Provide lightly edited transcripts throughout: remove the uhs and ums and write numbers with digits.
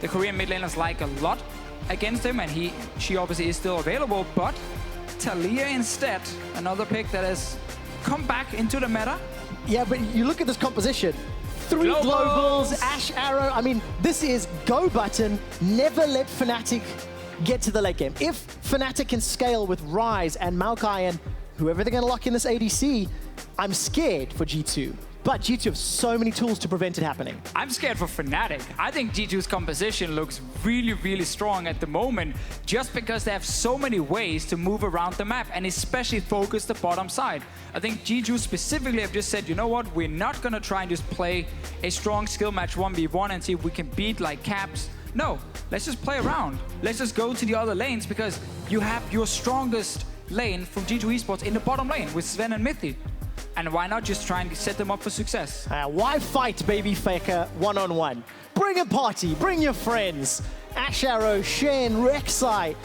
The Korean mid laners like a lot against him, and she obviously is still available, but Taliyah instead, another pick that has come back into the meta. Yeah, but you look at this composition. 3 globals, Ashe Arrow. I mean, this is go button. Never let Fnatic get to the late game. If Fnatic can scale with Ryze and Maokai and whoever they're going to lock in this ADC, I'm scared for G2. But G2 have so many tools to prevent it happening. I'm scared for Fnatic. I think G2's composition looks really, really strong at the moment, just because they have so many ways to move around the map and especially focus the bottom side. I think G2 specifically have just said, you know what, we're not going to try and just play a strong skill match 1v1 and see if we can beat like Caps. No, let's just play around. Let's just go to the other lanes, because you have your strongest lane from G2 eSports in the bottom lane with Zven and Mithy. And why not just try and set them up for success? Why fight Baby Faker one-on-one? Bring a party, bring your friends. Ashe Arrow, Shen, Rek'Sai.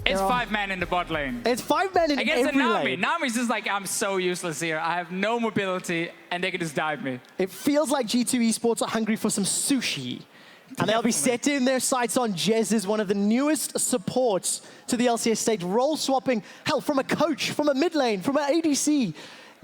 It's 5-man in the bot lane. It's 5-man in against every Nami. lane. Nami's just like, I'm so useless here. I have no mobility, and they can just dive me. It feels like G2 eSports are hungry for some sushi. And they'll be setting their sights on Jesiz, one of the newest supports to the LCS stage, role swapping, hell, from a coach, from a mid lane, from an ADC.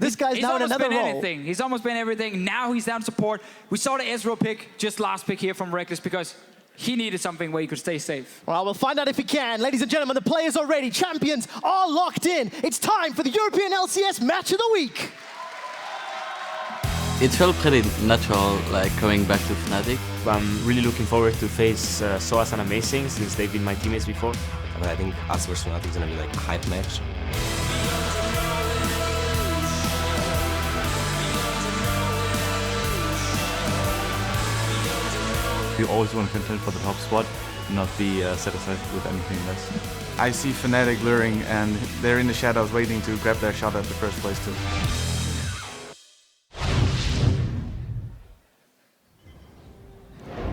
This guy's now in another role. Anything. He's almost been everything. Now he's down support. We saw the Ezreal pick, just last pick here from Rekkles, because he needed something where he could stay safe. Well, we'll find out if he can. Ladies and gentlemen, the players are ready. Champions are locked in. It's time for the European LCS Match of the Week. It felt pretty natural, like going back to Fnatic. I'm really looking forward to face sOAZ and Amazing, since they've been my teammates before. But I think us versus Fnatic is gonna be like a hype match. We always want to contend for the top spot, not be satisfied with anything less. I see Fnatic luring, and they're in the shadows waiting to grab their shot at the first place too.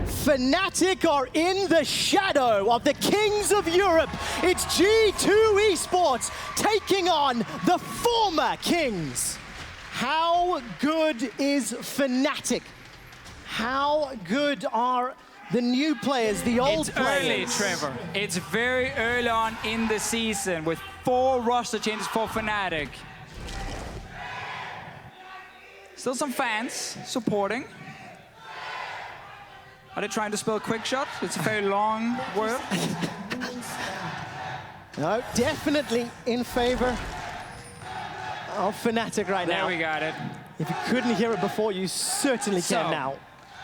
Fnatic are in the shadow of the Kings of Europe. It's G2 eSports taking on the former Kings. How good is Fnatic? How good are the new players, the old players? It's early, Trevor. It's very early on in the season with 4 roster changes for Fnatic. Still some fans supporting. Are they trying to spell QuickShot? It's a very long word. No, definitely in favor of Fnatic right now. There we got it. If you couldn't hear it before, you certainly can now.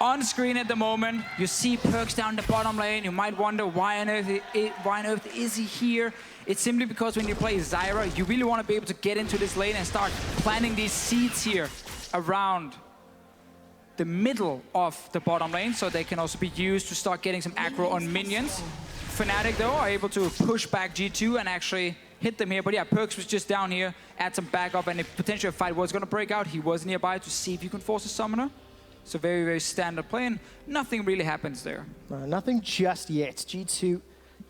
On screen at the moment, you see PerkZ down the bottom lane. You might wonder why on earth is he here? It's simply because when you play Zyra, you really want to be able to get into this lane and start planting these seeds here around the middle of the bottom lane, so they can also be used to start getting some aggro on minions. Fnatic, though, are able to push back G2 and actually hit them here. But yeah, PerkZ was just down here, add some backup, and if potentially a fight was going to break out, he was nearby to see if you can force a summoner. So very, very standard play, and nothing really happens there. Nothing just yet. G2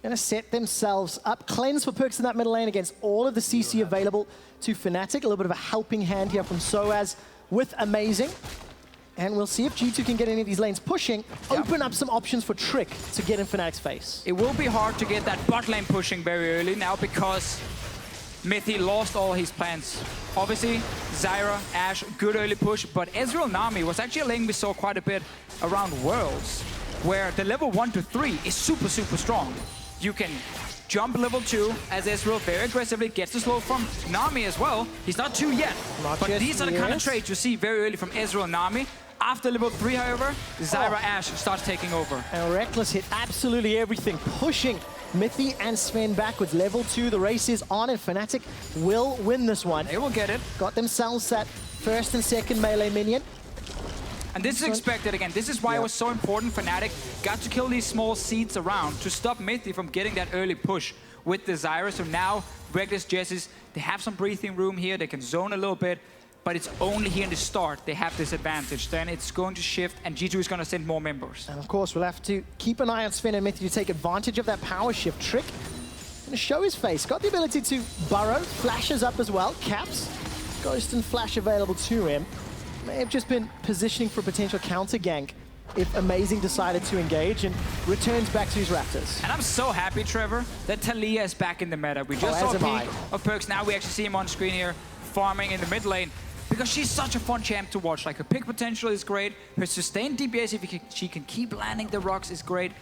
going to set themselves up. Cleanse for PerkZ in that middle lane against all of the CC available to Fnatic. A little bit of a helping hand here from sOAZ with Amazing. And we'll see if G2 can get any of these lanes pushing, open up some options for Trick to get in Fnatic's face. It will be hard to get that bot lane pushing very early now, because Mithy lost all his plans. Obviously, Zyra, Ashe, good early push, but Ezreal Nami was actually a lane we saw quite a bit around Worlds, where the level 1 to 3 is super, super strong. You can jump level 2 as Ezreal very aggressively gets the slow from Nami as well. He's not 2 yet, but these are the kind of trades you see very early from Ezreal Nami. After level 3, however, Zyra Ashe starts taking over. And Rekkles hit absolutely everything, pushing Mithy and Sven backwards. Level 2, the race is on, and Fnatic will win this one. They will get it. Got themselves that first and second melee minion. And this is expected again. This is why it was so important Fnatic got to kill these small seeds around to stop Mithy from getting that early push with the Zyra. So now, Rekkles, Jesiz, they have some breathing room here. They can zone a little bit. But it's only here in the start they have this advantage. Then it's going to shift, and G2 is going to send more members. And of course, we'll have to keep an eye on Sven and Mithy to take advantage of that power shift. Trick going to show his face. Got the ability to burrow, flashes up as well. Caps, Ghost and Flash available to him. May have just been positioning for a potential counter gank. if Amazing decided to engage and returns back to his Raptors. And I'm so happy, Trevor, that Taliyah is back in the meta. We just saw a peek of PerkZ. Now we actually see him on screen here, farming in the mid lane. Because she's such a fun champ to watch. Like, her pick potential is great. Her sustained DPS, if she can keep landing the rocks, is great.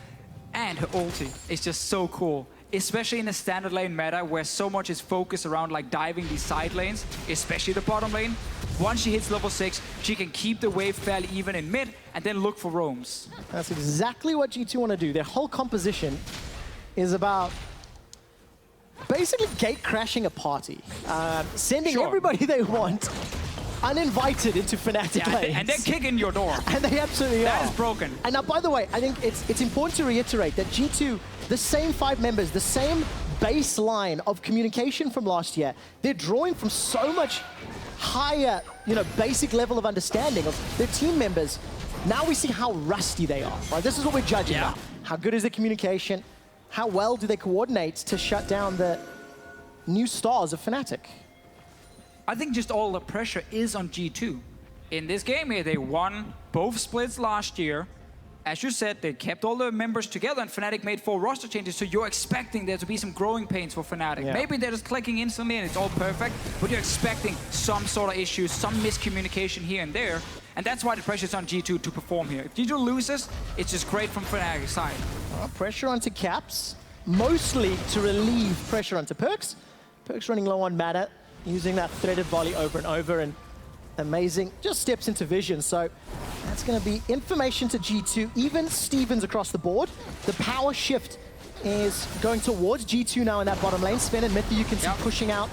And her ulti is just so cool. Especially in a standard lane meta where so much is focused around like diving these side lanes, especially the bottom lane. Once she hits level 6, she can keep the wave fairly even in mid and then look for roams. That's exactly what G2 want to do. Their whole composition is about basically gate crashing a party, sending everybody they want uninvited into Fnatic lanes. And they're kicking your door. And they absolutely are. That is broken. And now, by the way, I think it's important to reiterate that G2, the same 5 members, the same baseline of communication from last year, they're drawing from so much higher, basic level of understanding of their team members. Now we see how rusty they are, right? This is what we're judging now. How good is the communication? How well do they coordinate to shut down the new stars of Fnatic? I think just all the pressure is on G2. In this game here, they won both splits last year. As you said, they kept all the members together and Fnatic made 4 roster changes, so you're expecting there to be some growing pains for Fnatic. Yeah. Maybe they're just clicking instantly and it's all perfect, but you're expecting some sort of issues, some miscommunication here and there, and that's why the pressure's on G2 to perform here. If G2 loses, it's just great from Fnatic's side. Pressure onto Caps, mostly to relieve pressure onto PerkZ. PerkZ running low on mana, using that threaded volley over and over, and Amazing just steps into vision. So that's going to be information to G2. Even Stevens across the board. The power shift is going towards G2 now in that bottom lane. Sven and Mithy, you can see pushing out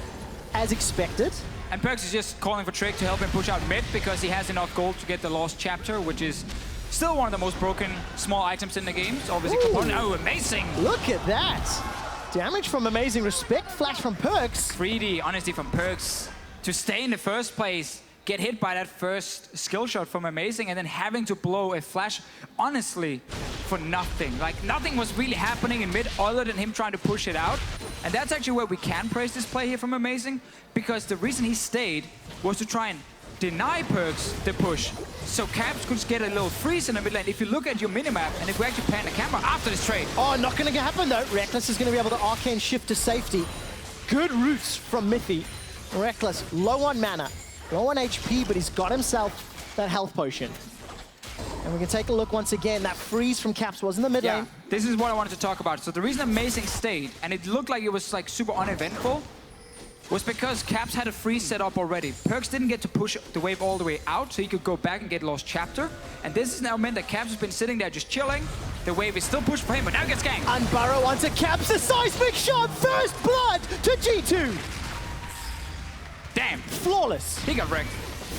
as expected. And PerkZ is just calling for Trick to help him push out mid because he has enough gold to get the Lost Chapter, which is still one of the most broken small items in the game. So obviously, oh, Amazing! Look at that! Damage from Amazing, respect flash from PerkZ. 3D, honestly, from PerkZ to stay in the first place, get hit by that first skill shot from Amazing, and then having to blow a flash, honestly, for nothing. Like, nothing was really happening in mid other than him trying to push it out. And that's actually where we can praise this play here from Amazing, because the reason he stayed was to try and deny PerkZ the push, so Caps could get a little freeze in the mid lane. If you look at your minimap, and if we actually pan the camera after this trade. Oh, not going to happen though. Rekkles is going to be able to arcane shift to safety. Good roots from Mithy. Rekkles, low on mana, low on HP, but he's got himself that health potion. And we can take a look once again. That freeze from Caps was in the mid lane. This is what I wanted to talk about. So the reason Amazing stayed, and it looked like it was like super uneventful, was because Caps had a freeze set up already. PerkZ didn't get to push the wave all the way out, so he could go back and get Lost Chapter. And this has now meant that Caps has been sitting there just chilling. The wave is still pushed for him, but now he gets ganked. Unburrow onto Caps, a seismic shot, first blood to G2. Damn. Flawless. He got wrecked.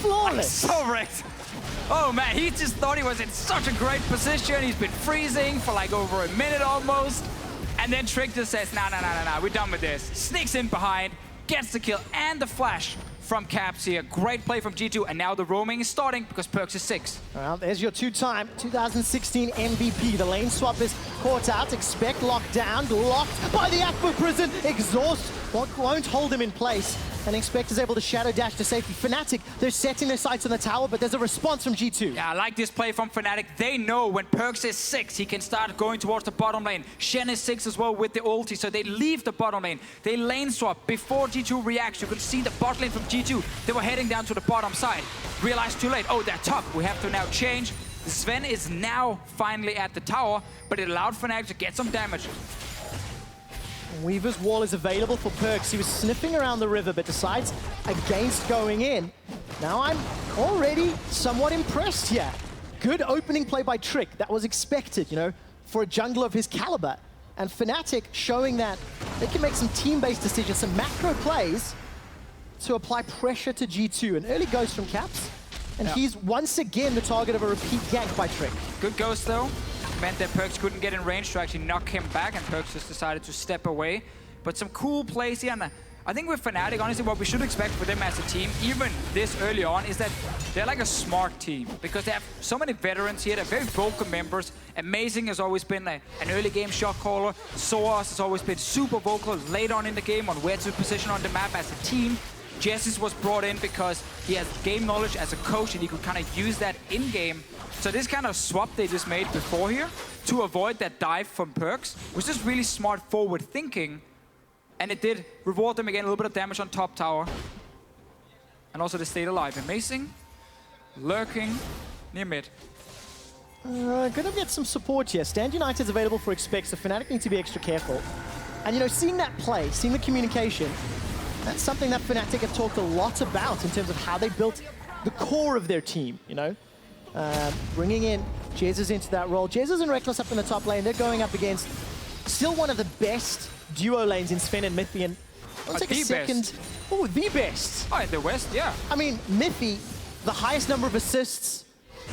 Flawless. Like, so wrecked. Oh man, he just thought he was in such a great position. He's been freezing for like over a minute almost. And then Trick just says, nah, we're done with this. Sneaks in behind, gets the kill and the flash from Caps here. Great play from G2, and now the roaming is starting because PerkZ is 6. Well, there's your 2-time 2016 MVP. The lane swap is caught out. Expect lockdown, blocked by the Aqua Prison. Exhaust won't hold him in place. And Expect is able to shadow dash to safety. Fnatic, they're setting their sights on the tower, but there's a response from G2. Yeah, I like this play from Fnatic. They know when PerkZ is 6, he can start going towards the bottom lane. Shen is 6 as well with the ulti, so they leave the bottom lane. They lane swap before G2 reacts. You can see the bot lane from G2. They were heading down to the bottom side. Realized too late. Oh, they're top. We have to now change. Zven is now finally at the tower, but it allowed Fnatic to get some damage. Weaver's wall is available for PerkZ. He was sniffing around the river, but decides against going in. Now I'm already somewhat impressed here. Good opening play by Trick. That was expected, for a jungler of his caliber. And Fnatic showing that they can make some team-based decisions, some macro plays to apply pressure to G2. An early ghost from Caps, and he's once again the target of a repeat gank by Trick. Good ghost though. Meant that PerkZ couldn't get in range to actually knock him back, and PerkZ just decided to step away. But some cool plays here, and I think with Fnatic, honestly, what we should expect for them as a team, even this early on, is that they're like a smart team, because they have so many veterans here. They're very vocal members. Amazing has always been an early game shot caller. sOAZ has always been super vocal late on in the game on where to position on the map as a team. Jesiz was brought in because he has game knowledge as a coach, and he could kind of use that in-game So this kind of swap they just made before here to avoid that dive from PerkZ was just really smart forward thinking. And it did reward them again, a little bit of damage on top tower. And also they stayed alive. Amazing. Lurking near mid. Gonna get some support here. Stand United's available for Expect, so Fnatic need to be extra careful. And you know, seeing that play, seeing the communication, that's something that Fnatic have talked a lot about in terms of how they built the core of their team, you know? Bringing in Jesiz into that role. Jesiz and Rekkles up in the top lane. They're going up against still one of the best duo lanes in Sven and Mithy. And I'll take a second. Oh, the best. Oh, in the West, yeah. I mean, Mithy, the highest number of assists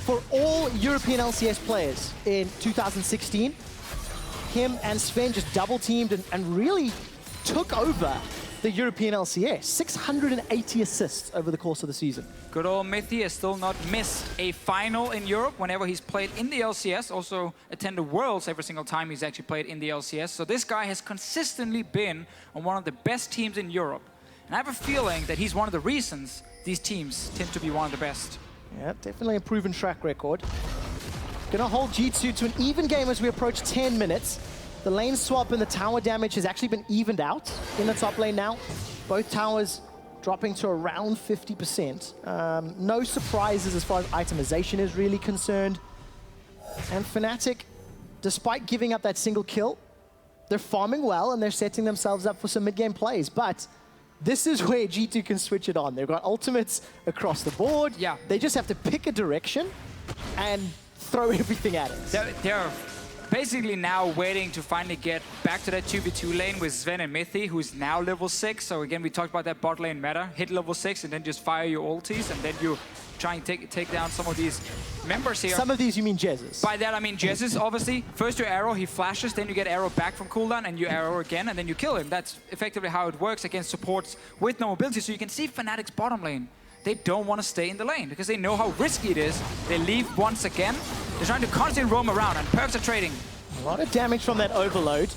for all European LCS players in 2016. Him and Sven just double teamed and really took over the European LCS. 680 assists over the course of the season. Good old Mithy has still not missed a final in Europe whenever he's played in the LCS. Also attended Worlds every single time he's actually played in the LCS. So this guy has consistently been on one of the best teams in Europe. And I have a feeling that he's one of the reasons these teams tend to be one of the best. Yeah, definitely a proven track record. Gonna hold G2 to an even game as we approach 10 minutes. The lane swap and the tower damage has actually been evened out in the top lane now. Both towers dropping to around 50%. No surprises as far as itemization is really concerned. And Fnatic, despite giving up that single kill, they're farming well and they're setting themselves up for some mid-game plays. But this is where G2 can switch it on. They've got ultimates across the board. Yeah. They just have to pick a direction and throw everything at it. They're basically now waiting to finally get back to that 2v2 lane with Zven and Mithy, who's now level 6. So again, we talked about that bot lane meta. Hit level 6 and then just fire your ultis, and then you try and take down some of these members here. Some of these you mean Jesiz? By that I mean Jesiz, obviously. First your arrow, he flashes, then you get arrow back from cooldown, and you arrow again, and then you kill him. That's effectively how it works against supports with no mobility. So you can see Fnatic's bottom lane. They don't want to stay in the lane because they know how risky it is. They leave once again. They're trying to constantly roam around, and PerkZ are trading. A lot of damage from that overload,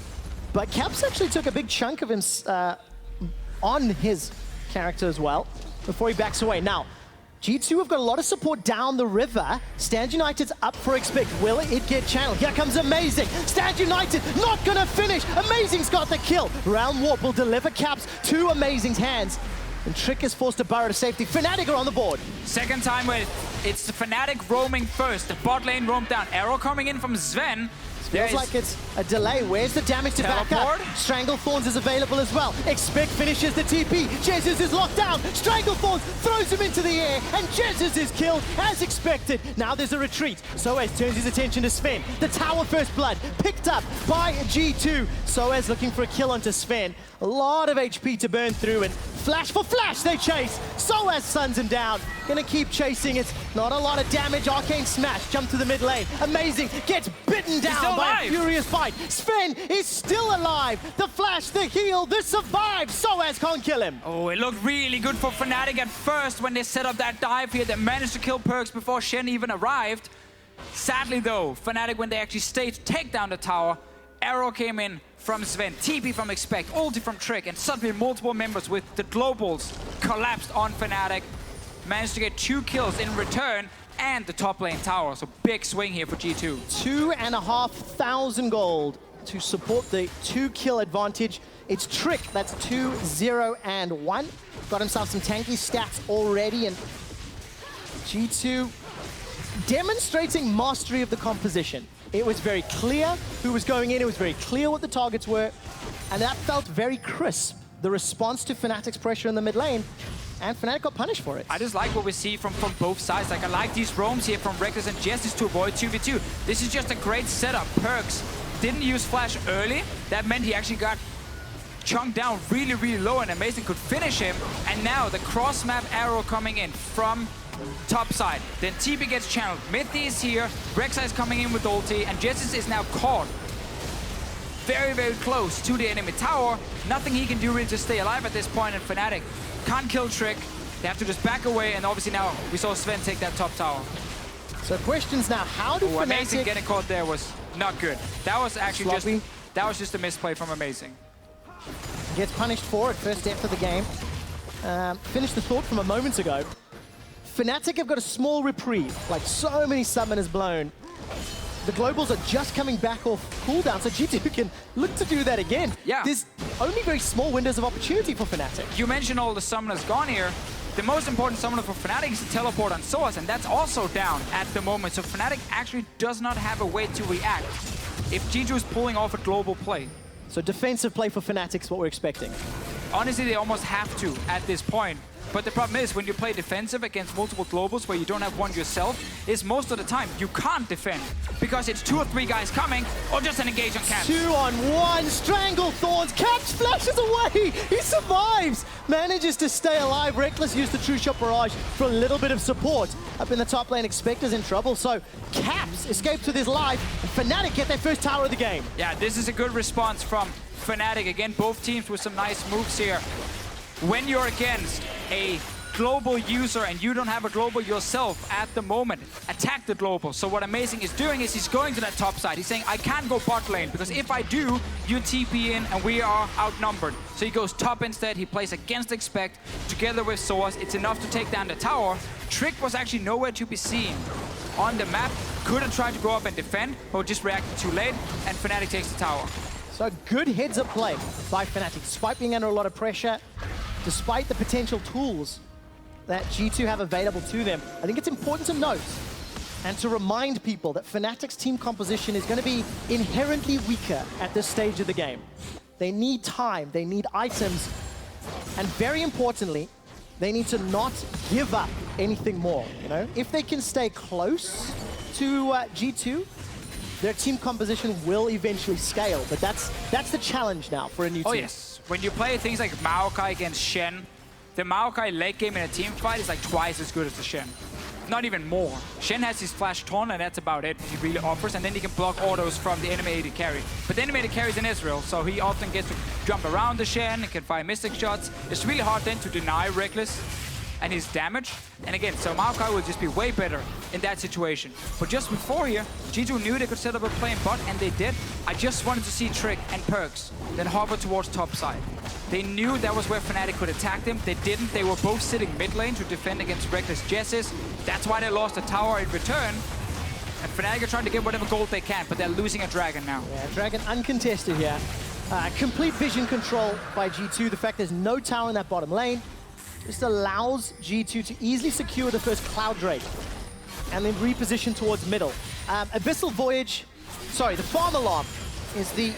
but Caps actually took a big chunk of him on his character as well before he backs away. Now, G2 have got a lot of support down the river. Stand United's up for Expect. Will it get channeled? Here comes Amazing. Stand United not gonna finish. Amazing's got the kill. Realm Warp will deliver Caps to Amazing's hands. And Trick is forced to burrow to safety. Fnatic are on the board. Second time where it's the Fnatic roaming first. The bot lane roamed down. Arrow coming in from Zven. Feels like it's a delay. Where's the damage to back up? Stranglethorns is available as well. Expect finishes the TP. Jesiz is locked down. Stranglethorns throws him into the air, and Jesiz is killed as expected. Now there's a retreat. sOAZ turns his attention to Sven. The tower first blood picked up by G2. sOAZ looking for a kill onto Sven. A lot of HP to burn through, and flash for flash they chase. sOAZ suns him down. Gonna keep chasing. It's not a lot of damage. Arcane Smash, jump to the mid lane. Amazing, gets bitten down by a furious fight. Sven is still alive. The flash, the heal, the survive. sOAZ can't kill him. Oh, it looked really good for Fnatic at first when they set up that dive here. They managed to kill PerkZ before Shen even arrived. Sadly though, Fnatic, when they actually stayed to take down the tower, arrow came in from Zven, TP from Expect, ulti from Trick, and suddenly multiple members with the globals collapsed on Fnatic. Managed to get 2 kills in return and the top lane tower. So big swing here for G2. 2,500 gold to support the 2-kill advantage. It's Trick, that's 2, 0, and 1. Got himself some tanky stats already, and G2 demonstrating mastery of the composition. It was very clear who was going in, it was very clear what the targets were, and that felt very crisp. The response to Fnatic's pressure in the mid lane, and Fnatic got punished for it. I just like what we see from both sides. Like, I like these roams here from Rekkles and Jesiz to avoid 2v2. This is just a great setup. PerkZ didn't use flash early. That meant he actually got chunked down really, really low, and Amazing could finish him. And now the cross-map arrow coming in from top side. Then TP gets channeled. Mithy is here. Rek'Sai is coming in with ulti, and Jesiz is now caught very, very close to the enemy tower. Nothing he can do really to stay alive at this point, and Fnatic can't kill Trick. They have to just back away, and obviously now we saw Sven take that top tower. So questions now, how do Fnatic... Amazing getting caught there was not good. That was actually just a misplay from Amazing. Gets punished for it, first death of the game. Finished the thought from a moment ago. Fnatic have got a small reprieve, like so many summoners blown. The globals are just coming back off cooldown, so G2 can look to do that again. Yeah. There's only very small windows of opportunity for Fnatic. You mentioned all the summoners gone here. The most important summoner for Fnatic is the teleport on sOAZ, and that's also down at the moment. So Fnatic actually does not have a way to react if G2 is pulling off a global play. So defensive play for Fnatic is what we're expecting. Honestly, they almost have to at this point. But the problem is, when you play defensive against multiple globals where you don't have one yourself, is most of the time you can't defend because it's 2 or 3 guys coming or just an engage on Caps. 2-on-1, Strangle Thorns, Caps flashes away, he survives, manages to stay alive. Rekkles used the True Shot Barrage for a little bit of support. Up in the top lane, Expector's in trouble, so Caps escapes with his life, and Fnatic get their first tower of the game. Yeah, this is a good response from Fnatic. Again, both teams with some nice moves here. When you're against a global user and you don't have a global yourself at the moment, attack the global. So what Amazing is doing is he's going to that top side. He's saying, I can't go bot lane because if I do, you TP in and we are outnumbered. So he goes top instead. He plays against Expect together with sOAZ. It's enough to take down the tower. Trick was actually nowhere to be seen on the map. Could have tried to go up and defend, but just reacted too late, and Fnatic takes the tower. So good heads-up play by Fnatic, despite being under a lot of pressure, despite the potential tools that G2 have available to them. I think it's important to note and to remind people that Fnatic's team composition is going to be inherently weaker at this stage of the game. They need time, they need items, and very importantly, they need to not give up anything more. You know, if they can stay close to G2, their team composition will eventually scale, but that's the challenge now for a new team. Oh yes, when you play things like Maokai against Shen, the Maokai late game in a team fight is like twice as good as the Shen. Not even more. Shen has his flash taunt and that's about it he really offers, and then he can block autos from the enemy AD carry. But the enemy AD carry is in Ezreal, so he often gets to jump around the Shen and can fire mystic shots. It's really hard then to deny Rekkles and his damage. And again, so Maokai will just be way better in that situation. But just before here, G2 knew they could set up a play in bot, and they did. I just wanted to see Trick and PerkZ then hover towards top side. They knew that was where Fnatic could attack them. They didn't. They were both sitting mid lane to defend against Rekkles Jesiz. That's why they lost a tower in return. And Fnatic are trying to get whatever gold they can, but they're losing a dragon now. Yeah, dragon uncontested here. Complete vision control by G2. The fact there's no tower in that bottom lane just allows G2 to easily secure the first Cloud Drake and then reposition towards middle. Abyssal Voyage, sorry, the Farm Alarm is the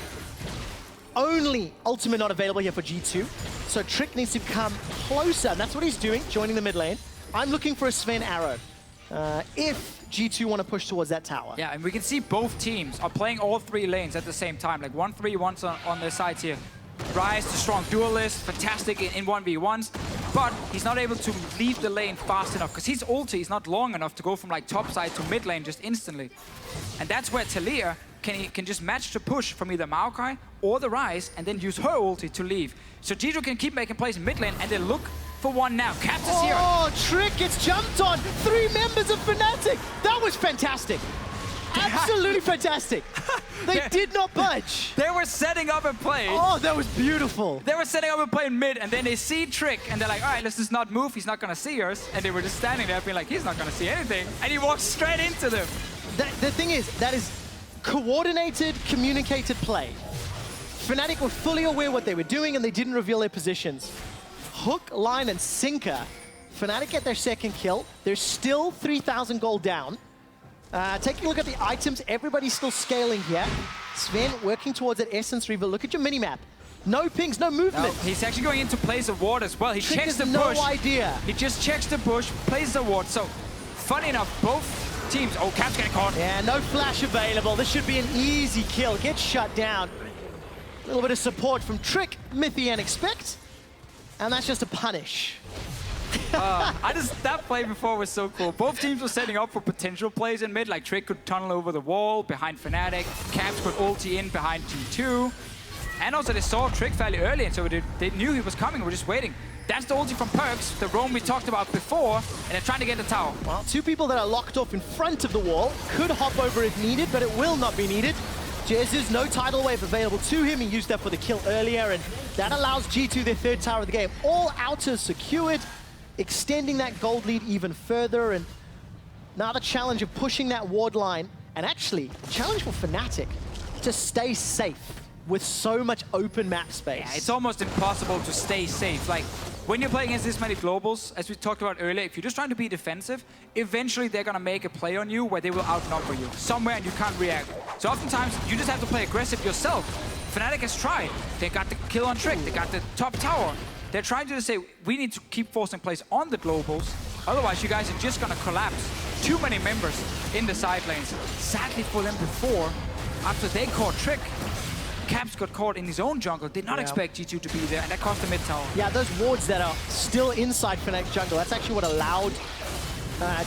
only ultimate not available here for G2. So Trick needs to come closer, and that's what he's doing, joining the mid lane. I'm looking for a Zven arrow if G2 want to push towards that tower. Yeah, and we can see both teams are playing all 3 lanes at the same time, like 1-3-1s on their sides here. Ryze, the strong duelist, fantastic in 1v1s, but he's not able to leave the lane fast enough because his ulti is not long enough to go from like top side to mid lane just instantly. And that's where Taliyah can just match the push from either Maokai or the Ryze and then use her ulti to leave. So G2 can keep making plays in mid lane, and they look for one now. Caps is here. Oh, Trick gets jumped on. 3 members of Fnatic. That was fantastic. Absolutely fantastic. They did not budge. They were setting up a play. Oh, that was beautiful. They were setting up a play in mid, and then they see Trick, and they're like, all right, let's just not move. He's not going to see us. And they were just standing there being like, he's not going to see anything. And he walks straight into them. The thing is, that is coordinated, communicated play. Fnatic were fully aware what they were doing, and they didn't reveal their positions. Hook, line, and sinker. Fnatic get their second kill. They're still 3,000 gold down. Taking a look at the items, everybody's still scaling here. Zven working towards that Essence Reaver. Look at your minimap. No pings, no movement. No, he's actually going into place of ward as well. He Trick checks the has push. no idea. He just checks the push, plays the ward. So, funny enough, both teams... Oh, Cap's getting caught. Yeah, no flash available. This should be an easy kill. Gets shut down. A little bit of support from Trick, Mithy, and Expect. And that's just a punish. That play before was so cool. Both teams were setting up for potential plays in mid, like Trick could tunnel over the wall behind Fnatic, Caps could ulti in behind G2, and also they saw Trick fairly early, and so they knew he was coming, we're just waiting. That's the ulti from PerkZ, the roam we talked about before, and they're trying to get the tower. Well, 2 people that are locked off in front of the wall could hop over if needed, but it will not be needed. Jesiz, no tidal wave available to him. He used that for the kill earlier, and that allows G2 their 3rd tower of the game. All outers secured. extending that gold lead even further, and now the challenge of pushing that ward line, and actually, challenge for Fnatic to stay safe with so much open map space. Yeah, it's almost impossible to stay safe. Like, when you're playing against this many globals, as we talked about earlier, if you're just trying to be defensive, eventually they're gonna make a play on you where they will outnumber you somewhere and you can't react. So oftentimes, you just have to play aggressive yourself. Fnatic has tried. They got the kill on Trick, they got the top tower. They're trying to say, we need to keep forcing plays on the globals, otherwise you guys are just gonna collapse. Too many members in the side lanes. Sadly for them before, after they caught Trick, Caps got caught in his own jungle, did not expect G2 to be there, and that cost the mid tower. Yeah, those wards that are still inside Fnatic's jungle, that's actually what allowed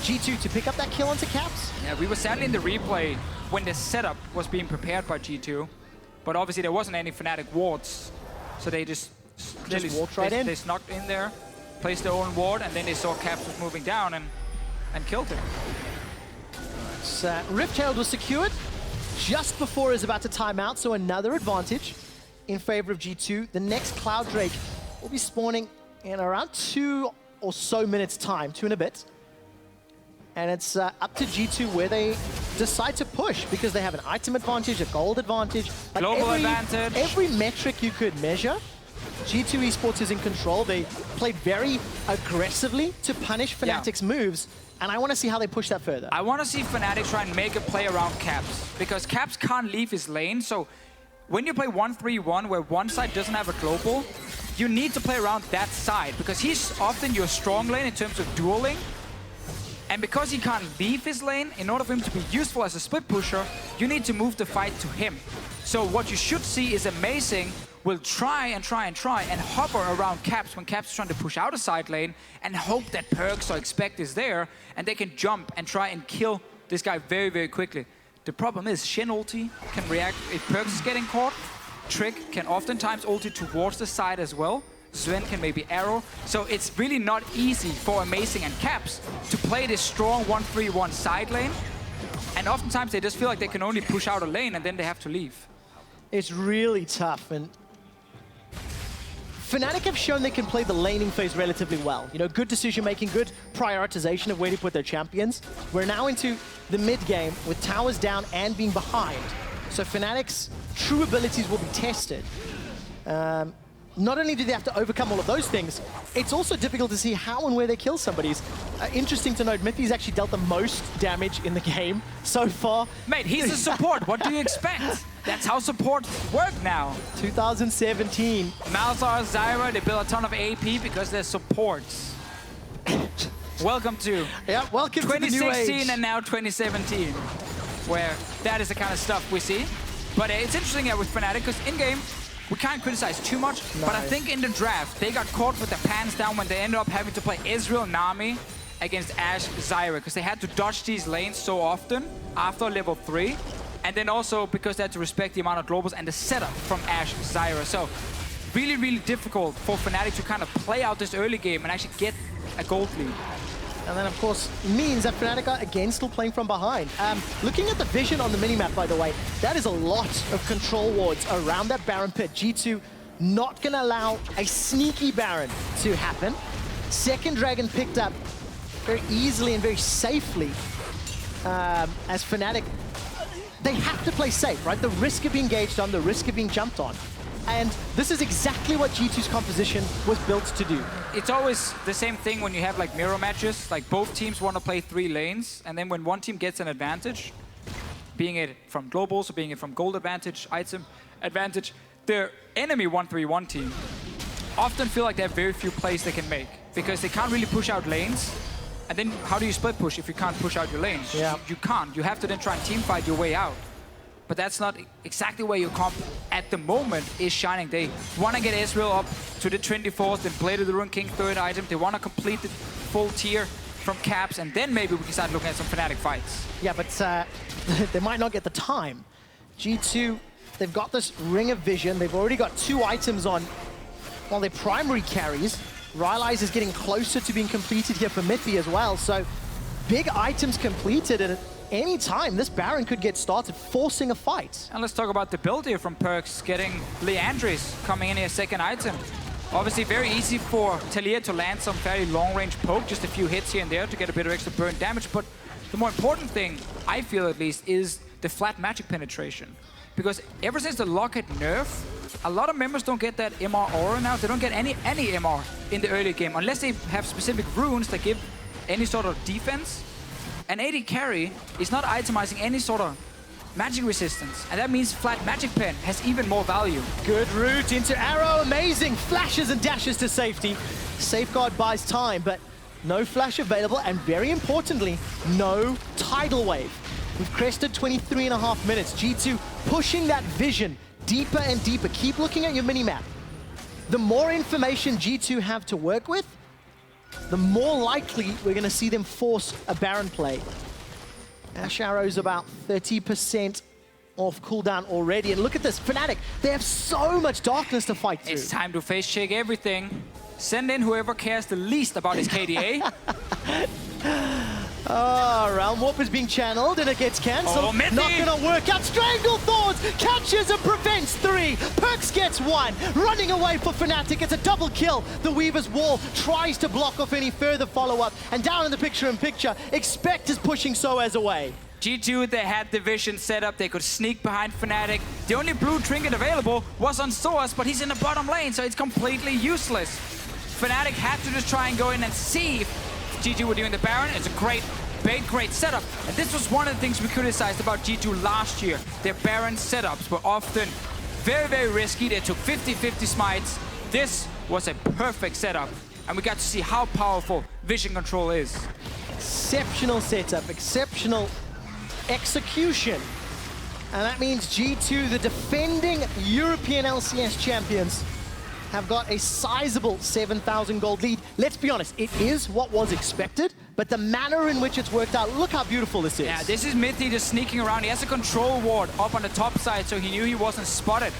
G2 to pick up that kill onto Caps. Yeah, we were sadly in the replay when the setup was being prepared by G2, but obviously there wasn't any Fnatic wards, so they just walked right in. They snuck in there, placed their own ward, and then they saw Caps was moving down and killed him. So, Rift Herald was secured just before it was about to time out, so another advantage in favor of G2. The next Cloud Drake will be spawning in around 2 or so minutes time, 2 and a bit. And it's up to G2 where they decide to push, because they have an item advantage, a gold advantage. Like global advantage. Every metric you could measure, G2 Esports is in control. They played very aggressively to punish Fnatic's moves, and I want to see how they push that further. I want to see Fnatic try and make a play around Caps, because Caps can't leave his lane, so when you play 1-3-1 where one side doesn't have a global, you need to play around that side, because he's often your strong lane in terms of dueling. And because he can't leave his lane, in order for him to be useful as a split pusher, you need to move the fight to him. So what you should see is Amazing will try and hover around Caps when Caps is trying to push out a side lane, and hope that PerkZ or Expect is there, and they can jump and try and kill this guy very, very quickly. The problem is Shen ulti can react if PerkZ is getting caught. Trick can oftentimes ulti towards the side as well. Zven can maybe arrow. So it's really not easy for Amazing and Caps to play this strong 1-3-1 side lane. And oftentimes they just feel like they can only push out a lane and then they have to leave. It's really tough, and Fnatic have shown they can play the laning phase relatively well. You know, good decision-making, good prioritization of where to put their champions. We're now into the mid-game with towers down and being behind. So Fnatic's true abilities will be tested. Not only do they have to overcome all of those things, it's also difficult to see how and where they kill somebody. It's interesting to note, Mithy's actually dealt the most damage in the game so far. Mate, he's a support. What do you expect? That's how supports work now. 2017. Malzahar, Zyra, they build a ton of AP because they're supports. Welcome to welcome to the new age. 2016 and now 2017, where that is the kind of stuff we see. But it's interesting with Fnatic, because in-game, we can't criticize too much, but I think in the draft, they got caught with their pants down when they ended up having to play Ezreal, Nami against Ashe, Zyra, because they had to dodge these lanes so often after level 3. And then also because they had to respect the amount of globals and the setup from Ashe, Zyra. So really, really difficult for Fnatic to kind of play out this early game and actually get a gold lead. And then, of course, means that Fnatic are again still playing from behind. Looking at the vision on the minimap, by the way, that is a lot of control wards around that Baron pit. G2 not going to allow a sneaky Baron to happen. Second Dragon picked up very easily and very safely as Fnatic. They have to play safe, right? The risk of being engaged on, the risk of being jumped on. And this is exactly what G2's composition was built to do. It's always the same thing when you have like mirror matches. Like both teams want to play 3 lanes, and then when one team gets an advantage, being it from globals or being it from gold advantage, item advantage, the enemy 1-3-1 team often feel like they have very few plays they can make, because they can't really push out lanes. And then how do you split push if you can't push out your lanes? Yeah. You can't. You have to then try and team fight your way out. But that's not exactly where your comp at the moment is shining. They want to get Ezreal up to the 24th and Blade of the Ruined King 3rd item. They want to complete the full tier from Caps, and then maybe we can start looking at some Fnatic fights. Yeah, but they might not get the time. G2, they've got this Ring of Vision. They've already got 2 items on their primary carries. Ryze is getting closer to being completed here for Mithy as well. So big items completed, and at any time this Baron could get started, forcing a fight. And let's talk about the build here from PerkZ, getting Leandris coming in here, second item. Obviously, very easy for Taliyah to land some fairly long-range poke, just a few hits here and there to get a bit of extra burn damage. But the more important thing, I feel at least, is the flat magic penetration. Because ever since the Locket nerf, a lot of members don't get that MR aura now. They don't get any MR in the early game, unless they have specific runes that give any sort of defense. And AD carry is not itemizing any sort of magic resistance, and that means flat magic pen has even more value. Good route into arrow, amazing flashes and dashes to safety. Safeguard buys time, but no flash available, and very importantly, no tidal wave. We've crested 23.5 minutes. G2 pushing that vision deeper and deeper. Keep looking at your minimap. The more information G2 have to work with, the more likely we're going to see them force a Baron play. Ashe Arrow's about 30% off cooldown already. And look at this, Fnatic, they have so much darkness to fight through. It's time to face check everything. Send in whoever cares the least about his KDA. Oh, Realm Warp is being channeled and it gets cancelled. Oh, Mithy! Not gonna work out. Strangle Thorns catches and prevents 3. PerkZ gets 1. Running away for Fnatic. It's a double kill. The Weaver's Wall tries to block off any further follow-up. And down in the picture-in-picture, Expect is pushing sOAZ away. G2, they had the vision set up. They could sneak behind Fnatic. The only blue trinket available was on sOAZ, but he's in the bottom lane, so it's completely useless. Fnatic had to just try and go in and see if G2 were doing the Baron. It's a great bait, great setup. And this was one of the things we criticized about G2 last year. Their Baron setups were often very, very risky. They took 50-50 smites. This was a perfect setup. And we got to see how powerful vision control is. Exceptional setup, exceptional execution. And that means G2, the defending European LCS champions, have got a sizable 7,000 gold lead. Let's be honest, it is what was expected, but the manner in which it's worked out, look how beautiful this is. Yeah, this is Mithy just sneaking around. He has a control ward up on the top side, so he knew he wasn't spotted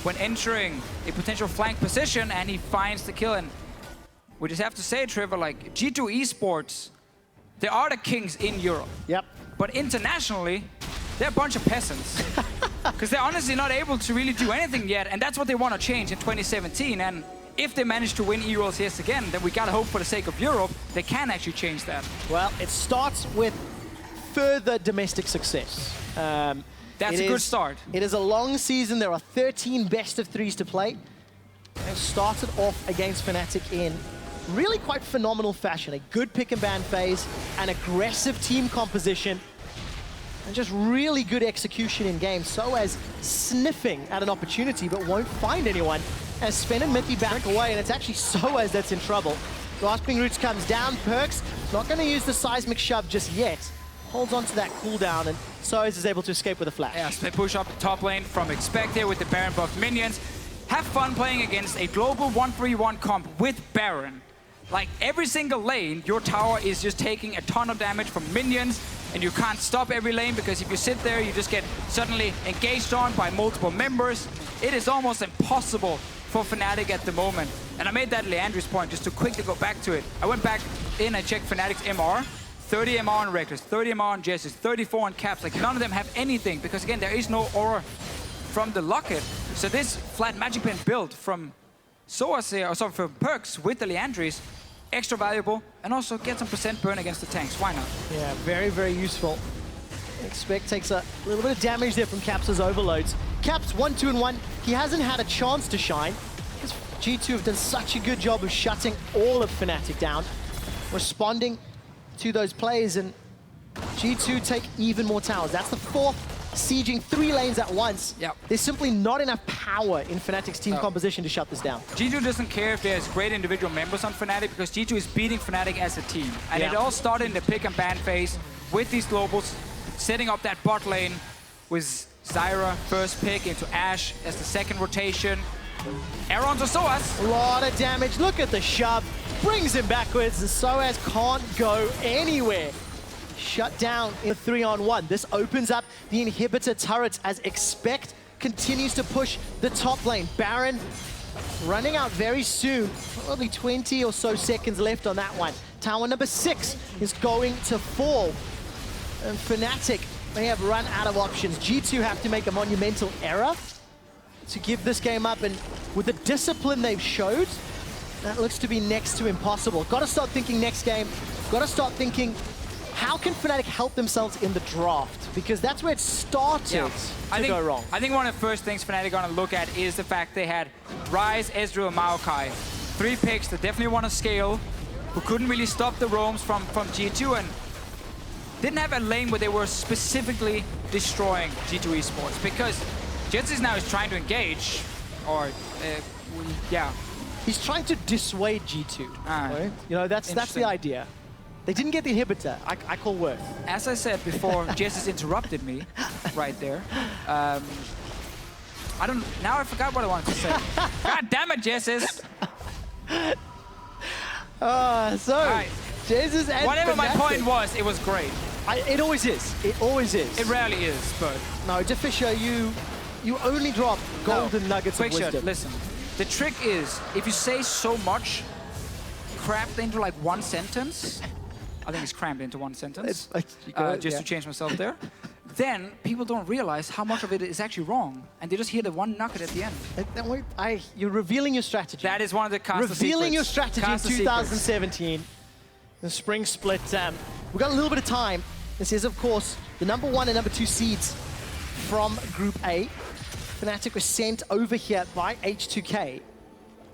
when entering a potential flank position, and he finds the kill. And we just have to say, Trevor, like, G2 eSports, they are the kings in Europe. Yep. But internationally, they're a bunch of peasants. Because they're honestly not able to really do anything yet, and that's what they want to change in 2017. And if they manage to win EU LCS again, then we gotta hope for the sake of Europe, they can actually change that. Well, it starts with further domestic success. That's a good start. It is a long season. There are 13 best of 3s to play. They've started off against Fnatic in really quite phenomenal fashion. A good pick and ban phase, an aggressive team composition, and just really good execution in game. sOAZ sniffing at an opportunity, but won't find anyone as Sven and Mithy back away, and it's actually sOAZ that's in trouble. Grasping Roots comes down. PerkZ not going to use the seismic shove just yet. Holds on to that cooldown, and sOAZ is able to escape with a flash. Yeah, so they push up the top lane from Expect here with the Baron buff minions. Have fun playing against a global 1-3-1 comp with Baron. Like, every single lane, your tower is just taking a ton of damage from minions, and you can't stop every lane, because if you sit there, you just get suddenly engaged on by multiple members. It is almost impossible for Fnatic at the moment. And I made that Leandri's point just to quickly go back to it. I went back in and checked Fnatic's MR. 30 MR on Rekkles, 30 MR on Jesiz, 34 on Caps. Like, none of them have anything, because again, there is no aura from the Locket. So this flat magic pen build from sOAZ, or sorry, from PerkZ with the Leandris, extra valuable, and also get some percent burn against the tanks. Why not? Yeah, very, very useful. Expect takes a little bit of damage there from Caps' overloads. Caps 1-2-1. He hasn't had a chance to shine, because G2 have done such a good job of shutting all of Fnatic down, responding to those plays, and G2 take even more towers. That's the 4th, sieging 3 lanes at once. Yep. There's simply not enough power in Fnatic's team composition to shut this down. G2 doesn't care if there's great individual members on Fnatic, because G2 is beating Fnatic as a team. And it all started in the pick and ban phase with these globals, setting up that bot lane with Zyra first pick into Ashe as the second rotation. Arrow to sOAZ. A lot of damage. Look at the shove. Brings him backwards, and sOAZ can't go anywhere. Shut down in 3-on-1. This opens up the inhibitor turrets as Expect continues to push the top lane. Baron running out very soon. Probably 20 or so seconds left on that one. Tower number 6 is going to fall. And Fnatic, they have run out of options. G2 have to make a monumental error to give this game up, and with the discipline they've showed, that looks to be next to impossible. Got to start thinking next game. Got to start thinking, how can Fnatic help themselves in the draft? Because that's where it started to go wrong. I think one of the first things Fnatic are going to look at is the fact they had Ryze, Ezreal, Maokai. 3 picks that definitely want to scale, who couldn't really stop the roams from G2, and didn't have a lane where they were specifically destroying G2 eSports, because Jesiz now is trying to engage, or yeah. He's trying to dissuade G2, right? You know, that's the idea. They didn't get the inhibitor. I call worth. As I said before, Jesiz interrupted me right there. Now I forgot what I wanted to say. God damn it, Jesiz! Right. Jesiz and whatever Fnatic. my point was, it was great. It always is. It always is. It rarely is, but... No, Deficio, you only drop golden nuggets of QuickShot, wisdom. listen. The trick is, if you say so much, crammed into like one sentence, I think it's crammed into one sentence, just to change myself there, then people don't realize how much of it is actually wrong, and they just hear the one nugget at the end. You're revealing your strategy. That is one of the caster revealing secrets. your strategy Caster in 2017. The spring split. We've got a little bit of time. This is, of course, the number 1 and number 2 seeds from Group A. Fnatic was sent over here by H2K.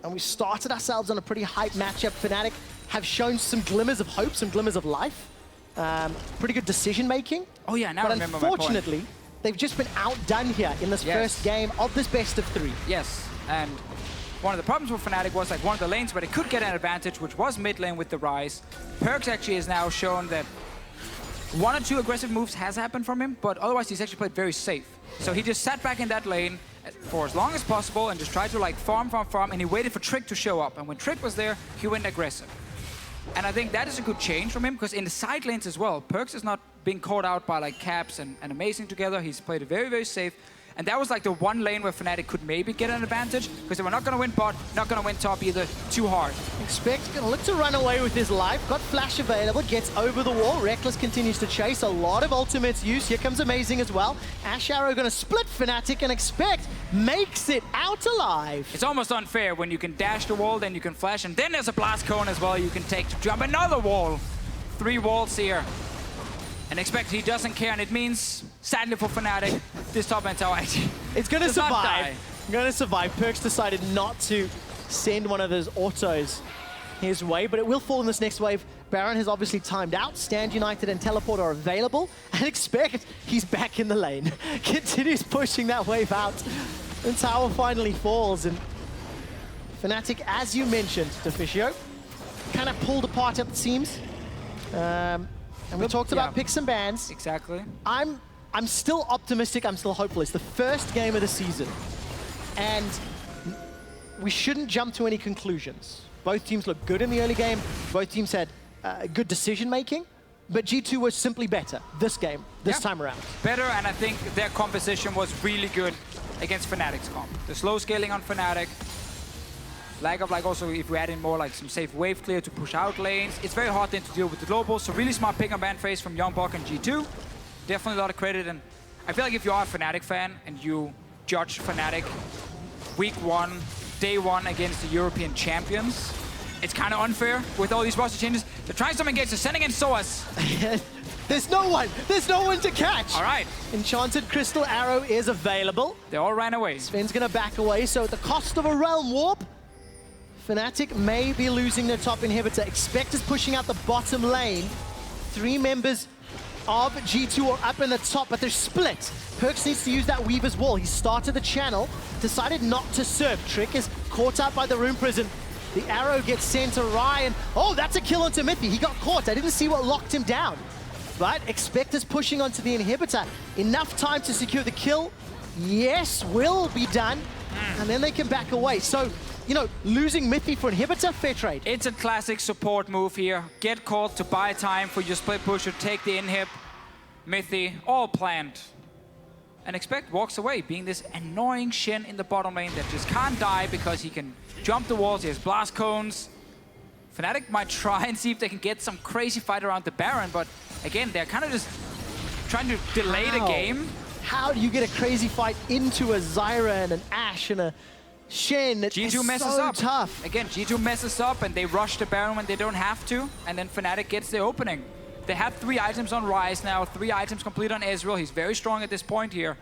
And we started ourselves on a pretty hype matchup. Fnatic have shown some glimmers of hope, some glimmers of life. Pretty good decision making. Oh yeah, now I remember my point. But unfortunately, they've just been outdone here in this first game of this best of 3. Yes, and one of the problems with Fnatic was like one of the lanes where they could get an advantage, which was mid lane with the Ryze. PerkZ actually has now shown that 1 or 2 aggressive moves has happened from him, but otherwise he's actually played very safe. So he just sat back in that lane for as long as possible and just tried to like farm, and he waited for Trick to show up. And when Trick was there, he went aggressive. And I think that is a good change from him, because in the side lanes as well, PerkZ is not being caught out by like Caps and Amazing together. He's played it very, very safe. And that was like the one lane where Fnatic could maybe get an advantage, because they were not going to win bot, not going to win top either, too hard. Expect gonna look to run away with his life. Got flash available, gets over the wall. Rekkles continues to chase. A lot of ultimates used. Here comes Amazing as well. Ashe Arrow gonna split Fnatic, and Expect makes it out alive. It's almost unfair when you can dash the wall, then you can flash, and then there's a blast cone as well you can take to jump another wall. 3 walls here. And Expect he doesn't care, and it means, sadly for Fnatic, this top end tower actually it's gonna does not survive. die. Gonna survive. PerkZ decided not to send one of those autos his way, but it will fall in this next wave. Baron has obviously timed out. Stand United and Teleport are available. And Expect he's back in the lane. Continues pushing that wave out. And tower finally falls. And Fnatic, as you mentioned, Deficio, kind of pulled apart at the seams. And we talked about picks and bans. Exactly. I'm still optimistic. I'm still hopeful. It's the first game of the season. And we shouldn't jump to any conclusions. Both teams looked good in the early game. Both teams had good decision making. But G2 was simply better this game, this time around. Better, and I think their composition was really good against Fnatic's comp. The slow scaling on Fnatic. Lack of like also if we add in more like some safe wave clear to push out lanes. It's very hard then to deal with the global. So really smart pick and ban phase from Youngbok and G2. Definitely a lot of credit. And I feel like if you are a Fnatic fan and you judge Fnatic week 1, day 1 against the European champions, it's kind of unfair with all these roster changes. They're trying some engage. They're sending in sOAZ. There's no one. There's no one to catch. All right. Enchanted Crystal Arrow is available. They all ran away. Zven's going to back away. So at the cost of a Realm Warp, Fnatic may be losing their top inhibitor. Expect is pushing out the bottom lane. 3 members of G2 are up in the top, but they're split. PerkZ needs to use that Weaver's Wall. He started the channel, decided not to serve. Trick is caught out by the Rune Prison. The arrow gets sent to Ryan. Oh, that's a kill onto Mithy. He got caught. I didn't see what locked him down. But Expect is pushing onto the inhibitor. Enough time to secure the kill. Yes, will be done. And then they can back away. So, you know, losing Mithy for inhibitor, fair trade. It's a classic support move here. Get caught to buy time for your split pusher, take the inhib. Mithy, all planned. And Expect walks away, being this annoying Shen in the bottom lane that just can't die because he can jump the walls, he has blast cones. Fnatic might try and see if they can get some crazy fight around the Baron, but again, they're kind of just trying to delay the game. how do you get a crazy fight into a Zyra and an Ashe and a Shen? G2 messes so up. tough. Again, G2 messes up and they rush the Baron when they don't have to, and then Fnatic gets the opening. They have 3 items on Ryze now, 3 items complete on Ezreal. He's very strong at this point here.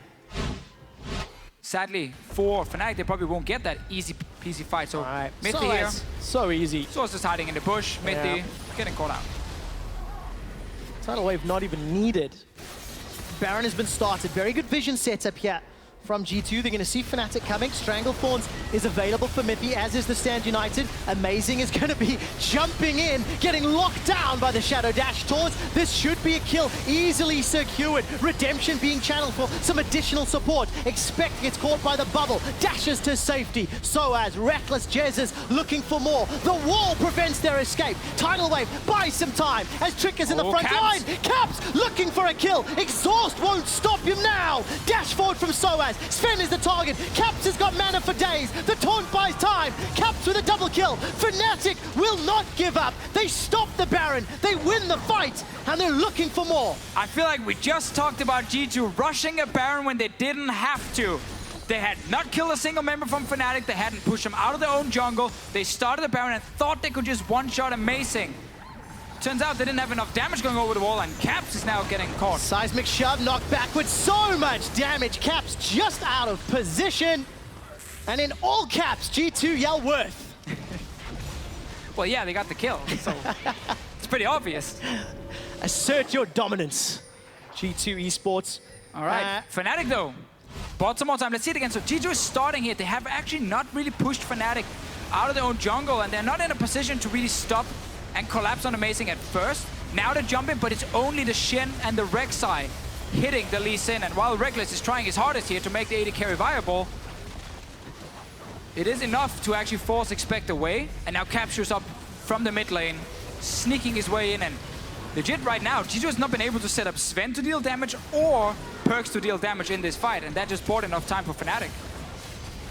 Sadly, for Fnatic, they probably won't get that easy peasy fight. So, Mithy here. So easy. sOAZ is hiding in the bush. Mithy getting caught out. Tidal wave not even needed. Baron has been started. Very good vision setup here from G2. They're going to see Fnatic coming. Stranglethorns is available for Mithy, as is the Stand United. Amazing is going to be jumping in, getting locked down by the Shadow Dash towards. This should be a kill, easily secured. Redemption being channeled for some additional support. Expect gets caught by the bubble. Dashes to safety. sOAZ, Rekkles, Jesiz looking for more. The wall prevents their escape. Tidal wave buys some time as Trick is in the front line. Caps looking for a kill. Exhaust won't stop him now. Dash forward from sOAZ. Sven is the target. Caps has got mana for days. The taunt buys time. Caps with a double kill. Fnatic will not give up. They stop the Baron. They win the fight, and they're looking for more. I feel like we just talked about G2 rushing a Baron when they didn't have to. They had not killed a single member from Fnatic. They hadn't pushed them out of their own jungle. They started the Baron and thought they could just one-shot Amazing. Turns out they didn't have enough damage going over the wall, and Caps is now getting caught. Seismic shove, knocked backwards, so much damage. Caps just out of position. And in all caps, G2 yell worth. Well, yeah, they got the kill, so it's pretty obvious. Assert your dominance, G2 eSports. All right, Fnatic though, bought some more time. Let's see it again. So G2 is starting here. They have actually not really pushed Fnatic out of their own jungle, and they're not in a position to really stop and collapse on Amazing at first. Now they're jumping, but it's only the Shen and the Rek'Sai hitting the Lee Sin. And while Rekkles is trying his hardest here to make the AD carry viable, it is enough to actually force Expect away. And now captures up from the mid lane, sneaking his way in. And legit right now, G2 has not been able to set up Zven to deal damage or PerkZ to deal damage in this fight. And that just bought enough time for Fnatic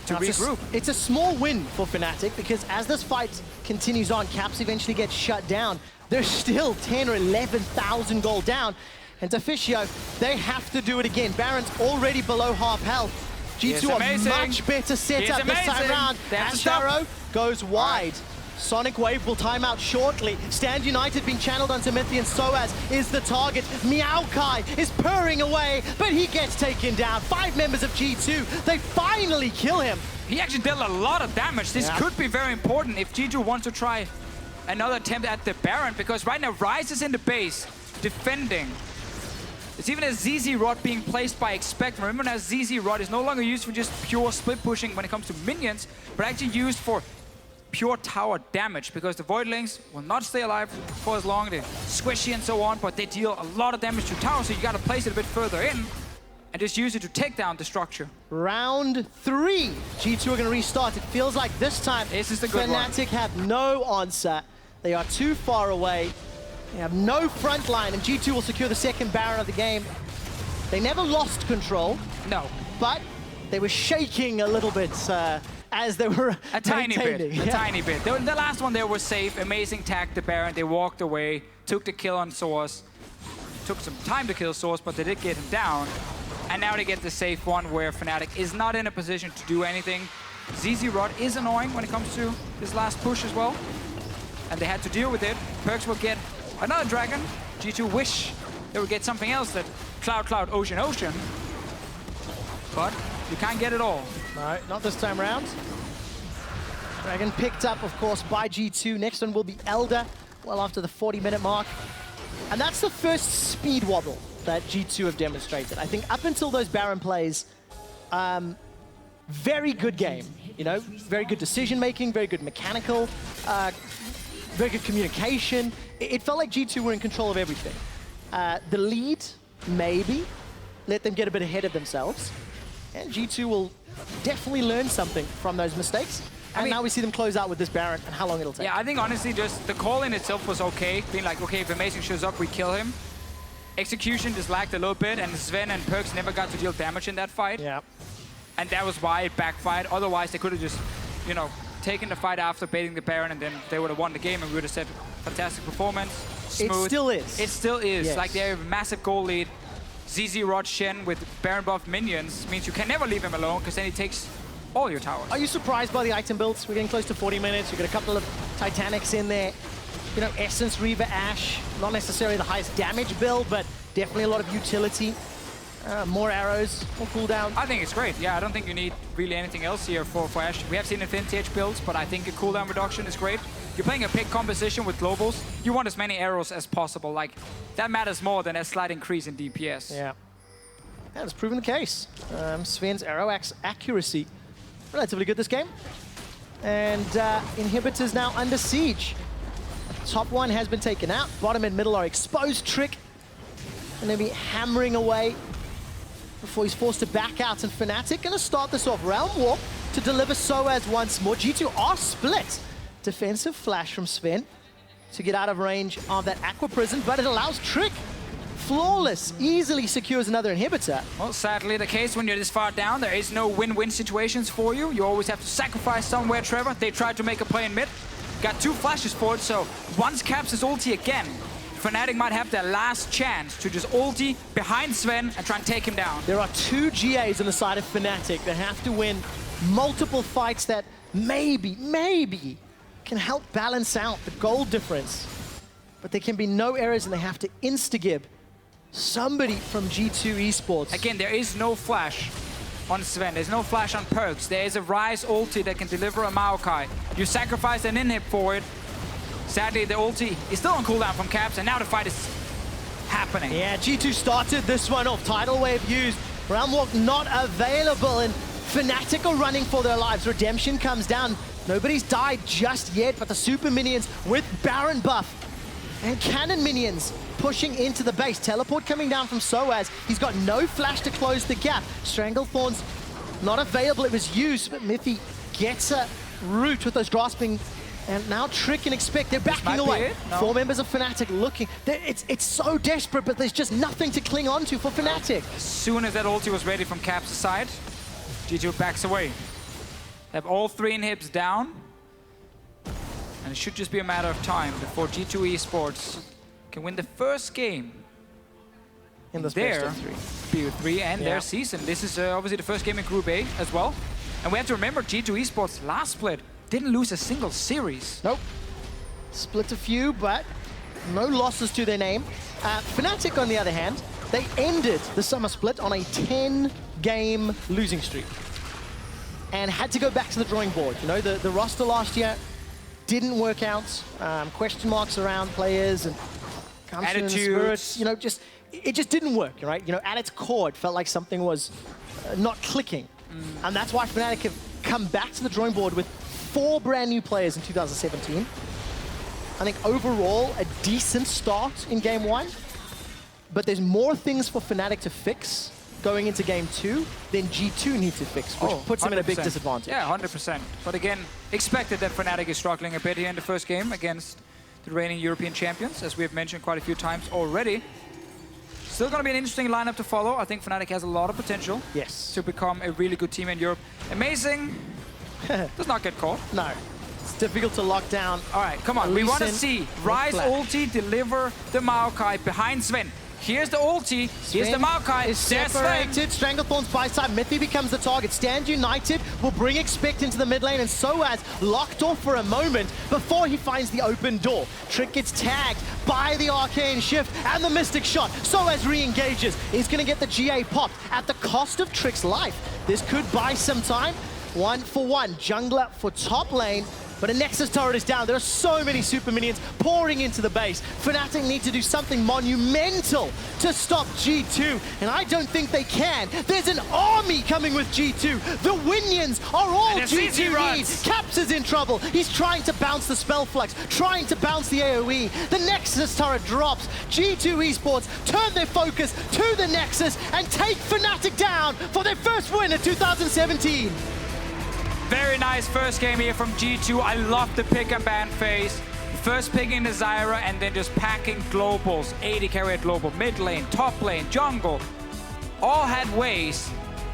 to regroup. It's a small win for Fnatic because as this fight continues on, Caps eventually gets shut down. They're still 10 or 11,000 gold down. And Deficio, they have to do it again. Baron's already below half health. G2 are much better set up this time around. Ashe arrow goes wide. Sonic Wave will time out shortly. Stand United being channeled onto Mithy, and sOAZ is the target. Maokai is purring away, but he gets taken down. 5 members of G2, they finally kill him. He actually dealt a lot of damage. This could be very important if G2 wants to try another attempt at the Baron, because right now Ryze is in the base, defending. It's even a ZZ Rod being placed by Expect. Remember now, ZZ Rod is no longer used for just pure split pushing when it comes to minions, but actually used for pure tower damage, because the Voidlings will not stay alive for as long. They're squishy and so on, but they deal a lot of damage to towers, so you gotta place it a bit further in and just use it to take down the structure. Round 3. G2 are gonna restart. It feels like this time this is the good Fnatic have no answer. They are too far away. They have no front line, and G2 will secure the second Baron of the game. They never lost control. No. But they were shaking a little bit as they were a tiny bit. Yeah. A tiny bit. The last one there was safe. Amazing tagged the Baron. They walked away, took the kill on sOAZ. Took some time to kill sOAZ, but they did get him down. And now they get the safe one where Fnatic is not in a position to do anything. ZZ Rod is annoying when it comes to this last push as well. And they had to deal with it. PerkZ will get another dragon. G2 wish they would get something else that Cloud, Ocean. But you can't get it all. No, not this time around. Dragon picked up, of course, by G2. Next one will be Elder, well after the 40-minute mark. And that's the first speed wobble that G2 have demonstrated. I think up until those Baron plays, very good game. You know, very good decision-making, very good mechanical, very good communication. It felt like G2 were in control of everything. The lead, maybe, let them get a bit ahead of themselves. And G2 will definitely learn something from those mistakes. And now we see them close out with this Baron and how long it'll take. Yeah, I think honestly just the call in itself was okay. Being like, okay, if Amazing shows up, we kill him. Execution just lagged a little bit, and Zven and PerkZ never got to deal damage in that fight. Yeah. And that was why it backfired. Otherwise, they could have just, you know, taken the fight after baiting the Baron, and then they would have won the game, and we would have said, fantastic performance, smooth. It still is. It still is. Yes. Like, they have a massive goal lead. ZZ Rod Shen with Baron buff minions means you can never leave him alone, because then he takes all your towers. Are you surprised by the item builds? We're getting close to 40 minutes. We've got a couple of Titanics in there. You know, Essence, Reaver, Ashe. Not necessarily the highest damage build, but definitely a lot of utility. More arrows, more cooldown. I think it's great. Yeah, I don't think you need really anything else here for Ashe. We have seen Infinity Edge builds, but I think a cooldown reduction is great. You're playing a pick composition with globals. You want as many arrows as possible. Like, that matters more than a slight increase in DPS. Yeah. Yeah, that's proven the case. Sven's arrow accuracy, relatively good this game. And inhibitors now under siege. Top one has been taken out. Bottom and middle are exposed. Trick and they'll be hammering away before he's forced to back out. And Fnatic gonna start this off. Realm Walk to deliver sOAZ once more. G2 are split. Defensive flash from Sven to get out of range of that Aqua Prison, but it allows Trick. Flawless, easily secures another inhibitor. Well, sadly the case when you're this far down, there is no win-win situations for you. You always have to sacrifice somewhere, Trevor. They tried to make a play in mid. Got 2 flashes for it, so once Caps his ulti again, Fnatic might have their last chance to just ulti behind Sven and try and take him down. There are 2 GAs on the side of Fnatic that have to win multiple fights that maybe can help balance out the gold difference. But there can be no errors and they have to insta-gib somebody from G2 eSports. Again, there is no flash on Sven. There's no flash on PerkZ. There is a Ryze ulti that can deliver a Maokai. You sacrifice an inhib for it. Sadly, the ulti is still on cooldown from Caps, and now the fight is happening. Yeah, G2 started this one off. Tidal Wave used. Realm Walk not available, and Fnatic are running for their lives. Redemption comes down. Nobody's died just yet, but the super minions with Baron buff and cannon minions pushing into the base. Teleport coming down from sOAZ. He's got no flash to close the gap. Stranglethorn's not available. It was used, but Mithy gets a root with those grasping. And now Trick and Expect, they're backing away. No. 4 members of Fnatic looking. It's so desperate, but there's just nothing to cling on to for Fnatic. As soon as that ulti was ready from Caps' side, G2 backs away. They have all 3 inhibs down. And it should just be a matter of time before G2 eSports can win the first game In this their best of 3. BO3 and their season. This is obviously the first game in Group A as well. And we have to remember, G2 eSports last split didn't lose a single series. Nope. Split a few, but no losses to their name. Fnatic, on the other hand, they ended the summer split on a 10-game losing streak and had to go back to the drawing board. You know, the roster last year didn't work out. Question marks around players and attitudes. You know, it just didn't work, right? You know, at its core, it felt like something was not clicking. And that's why Fnatic have come back to the drawing board with 4 brand new players in 2017. I think overall, a decent start in Game 1. But there's more things for Fnatic to fix going into Game 2 than G2 need to fix, which puts them at a big 100%. disadvantage. Yeah, 100%. But again, expected that Fnatic is struggling a bit here in the first game against the reigning European champions, as we have mentioned quite a few times already. Still going to be an interesting lineup to follow. I think Fnatic has a lot of potential to become a really good team in Europe. Amazing does not get caught. No. It's difficult to lock down. All right, come on. We want to see Ryze ulti deliver the Maokai behind Sven. Here's the ulti. Here's the Maokai. Is separated. Stranglethorn's by side. Mithy becomes the target. Stand United will bring Expect into the mid lane, and sOAZ locked off for a moment before he finds the open door. Trick gets tagged by the Arcane Shift and the Mystic Shot. sOAZ re-engages. He's going to get the GA popped at the cost of Trick's life. This could buy some time. 1-for-1. Jungler for top lane. But a Nexus turret is down. There are so many super minions pouring into the base. Fnatic need to do something monumental to stop G2, and I don't think they can. There's an army coming with G2. The Winions are all G2 need. Caps is in trouble. He's trying to bounce the Spell Flux, trying to bounce the AoE. The Nexus turret drops. G2 eSports turn their focus to the Nexus and take Fnatic down for their first win of 2017. Very nice first game here from G2. I love the pick and ban phase. First picking the Zyra and then just packing globals. AD carry at global, mid lane, top lane, jungle. All had ways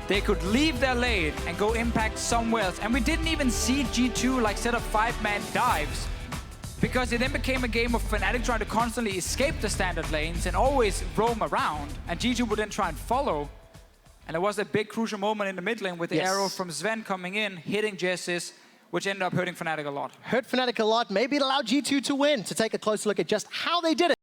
they could leave their lane and go impact somewhere else. And we didn't even see G2 like set up 5-man dives. Because it then became a game of Fnatic trying to constantly escape the standard lanes and always roam around. And G2 would then try and follow. And there was a big crucial moment in the mid lane with the arrow from Zven coming in, hitting Jesiz, which ended up hurting Fnatic a lot. Hurt Fnatic a lot. Maybe it allowed G2 to win. To take a closer look at just how they did it.